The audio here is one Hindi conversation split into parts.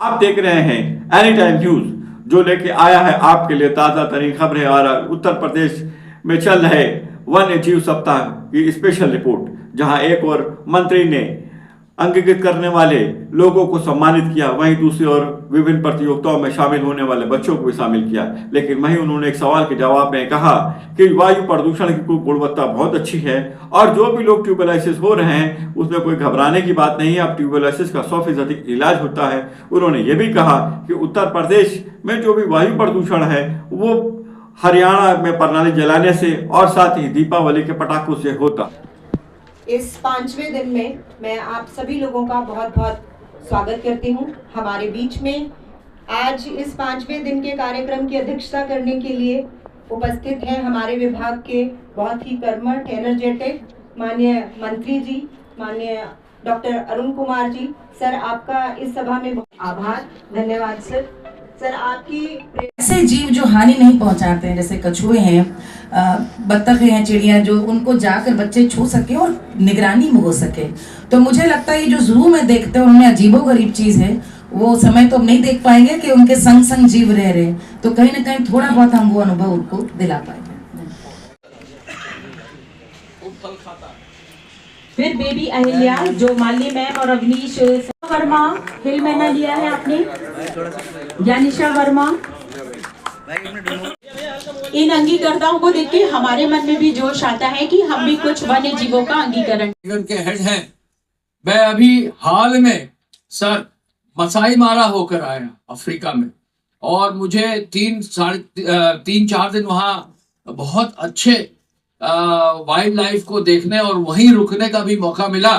आप देख रहे हैं एनी टाइम न्यूज, जो लेके आया है आपके लिए ताज़ा तरीन खबरें और उत्तर प्रदेश में चल रहे वन्य जीव सप्ताह की स्पेशल रिपोर्ट, जहां एक और मंत्री ने अंगीकृत करने वाले लोगों को सम्मानित किया, वहीं दूसरी ओर विभिन्न प्रतियोगिताओं में शामिल होने वाले बच्चों को भी शामिल किया। लेकिन वहीं उन्होंने एक सवाल के जवाब में कहा कि वायु प्रदूषण की गुणवत्ता बहुत अच्छी है और जो भी लोग ट्यूबरकुलोसिस हो रहे हैं उसमें कोई घबराने की बात नहीं है, अब ट्यूबरकुलोसिस का 100% इलाज होता है। उन्होंने ये भी कहा कि उत्तर प्रदेश में जो भी वायु प्रदूषण है वो हरियाणा में पराली जलाने से और साथ ही दीपावली के पटाखों से होता। इस 5वें दिन में मैं आप सभी लोगों का बहुत बहुत स्वागत करती हूँ हमारे बीच में। आज इस 5वें दिन के कार्यक्रम की अध्यक्षता करने के लिए उपस्थित हैं हमारे विभाग के बहुत ही कर्मठ एनर्जेटिक माननीय मंत्री जी, माननीय डॉक्टर अरुण कुमार जी। सर, आपका इस सभा में बहुत आभार, धन्यवाद सर। सर, आपकी ऐसे जीव जो हानि नहीं पहुंचाते हैं, जैसे कछुए हैं, बत्तख हैं, चिड़िया, जो उनको जाकर बच्चे छू सके और निगरानी में हो सके। तो मुझे लगता है ये जो जू में देखते हैं उनमें अजीबोगरीब चीज है, वो समय तो हम नहीं देख पाएंगे कि उनके संग संग जीव रह रहे, तो कहीं ना कहीं थोड़ा बहुत हम वो अनुभव उनको दिला पाएंगे। फिर बेबी अहिल्या, जो माली मैम और अवनीश वर्मा हिल मैना लिया है आपने, ज्ञानिशा वर्मा। इन अंगीकर्ताओं को देख के हमारे मन में भी जोश आता है कि हम भी कुछ वन्य जीवों का अंगीकरण के हेड हैं। मैं अभी हाल में सर मसाई मारा होकर आया अफ्रीका में, और मुझे 3-4 दिन वहाँ बहुत अच्छे वाइल्ड लाइफ को देखने और वहीं रुकने का भी मौका मिला।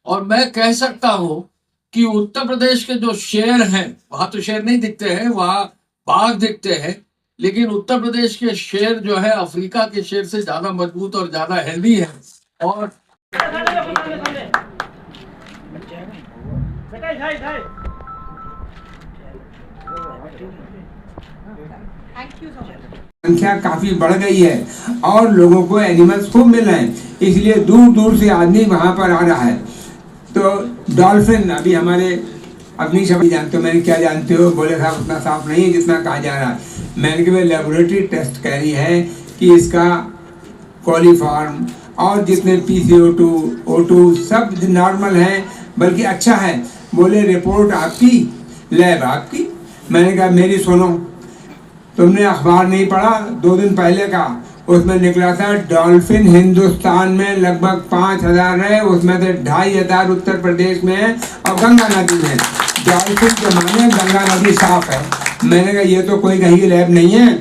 और मैं कह सकता हूँ कि उत्तर प्रदेश के जो शेर हैं, वहाँ तो शेर नहीं दिखते हैं, वहाँ बाघ दिखते हैं, लेकिन उत्तर प्रदेश के शेर जो है अफ्रीका के शेर से ज्यादा मजबूत और ज्यादा हेल्दी है। और संख्या काफी बढ़ गई है और लोगों को एनिमल्स खूब मिल रहे हैं, इसलिए दूर दूर से आदमी वहां पर आ रहा है। तो डॉल्फिन, अभी हमारे अपनी शब्द जानते हो, मैंने क्या जानते हो, बोले साहब उतना साफ नहीं है जितना कहा जा रहा है। मैंने कहा लेबोरेटरी टेस्ट कह रही है कि इसका कोलिफॉर्म और जितने PCO2 O2 सब नॉर्मल हैं, बल्कि अच्छा है। बोले रिपोर्ट आपकी, लैब आपकी। मैंने कहा मेरी सुनो, तुमने अखबार नहीं पढ़ा 2 दिन पहले का, उसमें निकला था डॉल्फिन हिंदुस्तान में लगभग 5000 है, उसमें से 2500 उत्तर प्रदेश में है और गंगा नदी में। डॉल्फिन के माने गंगा नदी साफ है। मैंने कहा ये तो कोई कहीं की लैब नहीं है,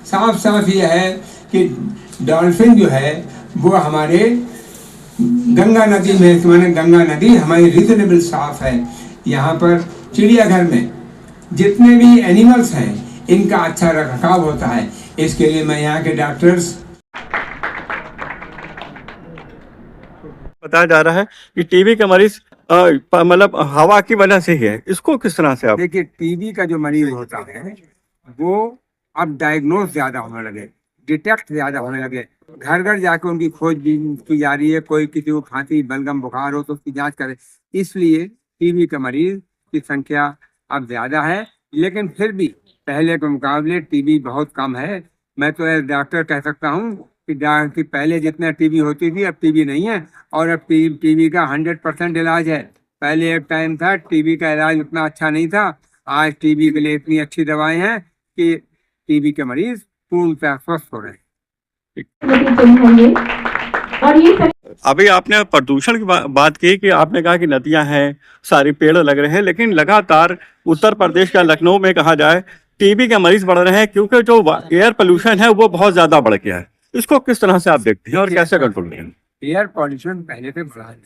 साफ साफ ये है कि डॉल्फिन जो है वो हमारे गंगा नदी में, माने गंगा नदी हमारी रीजनेबल साफ है। यहाँ पर चिड़ियाघर में जितने भी एनिमल्स हैं इनका अच्छा रखरखाव होता है, इसके लिए मैं यहाँ के डॉक्टर्स। बताया जा रहा है कि टीबी का मरीज मतलब हवा की वजह से ही है, इसको किस तरह से आप देखिए, टीबी का जो मरीज होता है वो अब डायग्नोज ज्यादा होने लगे, डिटेक्ट ज्यादा होने लगे, घर घर जाके उनकी खोजबीन की जा रही है। कोई किसी को खांसी बलगम बुखार हो तो उसकी जांच करे, इसलिए टीबी के मरीज की संख्या अब ज्यादा है। लेकिन फिर भी पहले के मुकाबले टीबी बहुत कम है। मैं तो एज डॉक्टर कह सकता हूँ कि पहले जितना टीबी होती थी अब टीबी नहीं है, और अब टीबी का 100% इलाज है। पहले एक टाइम था टीबी का इलाज उतना अच्छा नहीं था, आज टीबी के लिए इतनी अच्छी दवाएं हैं कि टीबी के मरीज पूर्णतः स्वस्थ हो रहे हैं। अभी आपने प्रदूषण की बात की कि आपने कहा कि नदियां हैं, सारे पेड़ लग रहे हैं, लेकिन लगातार उत्तर प्रदेश का लखनऊ में कहा जाए टीबी के मरीज बढ़ रहे हैं क्योंकि जो एयर पोल्यूशन है वो बहुत ज्यादा बढ़ गया है। इसको किस तरह से आप देखते हैं और कैसे कंट्रोल करें? एयर पॉल्यूशन पहले से बढ़ा है।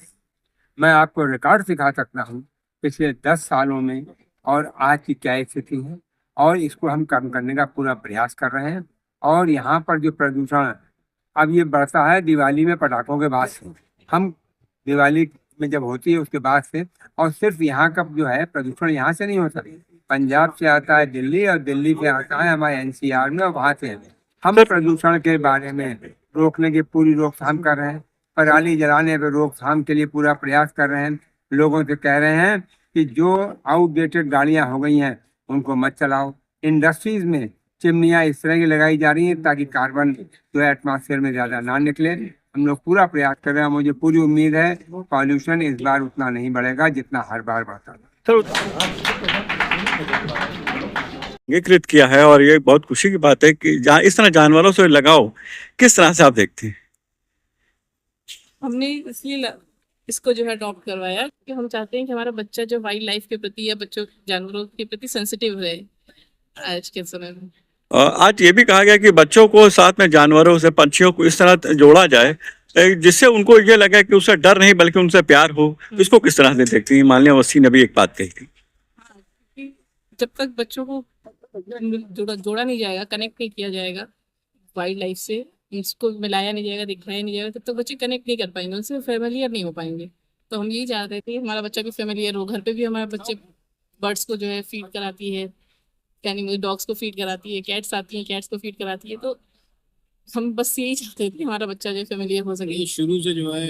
मैं आपको रिकॉर्ड सिखा सकता हूँ पिछले 10 सालों में और आज की क्या स्थिति है, और इसको हम कम करने का पूरा प्रयास कर रहे हैं। और यहाँ पर जो प्रदूषण अब ये बढ़ता है दिवाली में पटाखों के बाद से, हम दिवाली में जब होती है उसके बाद से, और सिर्फ यहाँ का जो है प्रदूषण यहाँ से नहीं होता, पंजाब से आता है दिल्ली, और दिल्ली से आता है हमारे NCR में, और वहाँ से हम प्रदूषण के बारे में रोकने की पूरी रोकथाम कर रहे हैं। पराली जलाने पर रोकथाम के लिए पूरा प्रयास कर रहे हैं। लोगों से कह रहे हैं कि जो आउटडेटेड गाड़ियां हो गई हैं उनको मत चलाओ। इंडस्ट्रीज में चिमनियाँ इस तरह की लगाई जा रही हैं ताकि कार्बन जो है एटमॉस्फेयर में ज़्यादा ना निकले। हम लोग पूरा प्रयास कर रहे हैं, मुझे पूरी उम्मीद है पॉल्यूशन इस बार उतना नहीं बढ़ेगा जितना हर बार बढ़ता है। अंगीकृत किया है और ये बहुत खुशी की बात है कि जहाँ इस तरह जानवरों से लगाओ किस तरह से आप देखते हैं? हमने इसलिए इसको जो है अडॉप्ट करवाया कि हम चाहते हैं कि हमारा बच्चा जो वाइल्ड लाइफ के प्रति या बच्चों जानवरों के प्रति सेंसिटिव रहे आज के समय में। आज ये भी कहा गया कि बच्चों को साथ में जानवरों से, पंछियों को इस तरह जोड़ा जाए जिससे उनको ये लगे कि उससे डर नहीं बल्कि उनसे प्यार हो। तो इसको किस तरह से देखती हैं? माननीय अवस्थी ने भी एक बात कही थी, जब तक बच्चों को जोड़ा नहीं जाएगा, कनेक्ट नहीं किया जाएगा वाइल्ड लाइफ से, इसको मिलाया नहीं जाएगा, दिखाया नहीं जाएगा, तब तक बच्चे कनेक्ट नहीं कर पाएंगे, उनसे फेमिलियर नहीं हो पाएंगे। तो हम यही चाहते थे कि हमारा बच्चा भी फेमिलियर हो। घर पे भी हमारे बच्चे बर्ड्स को जो है फीड कराती है, एनिमल डॉग्स को फीड कराती है, कैट्स आती हैं कैट्स को फीड कराती है। तो हम बस यही चाहते थे कि हमारा बच्चा जो है फेमिलियर हो सके। शुरू से जो है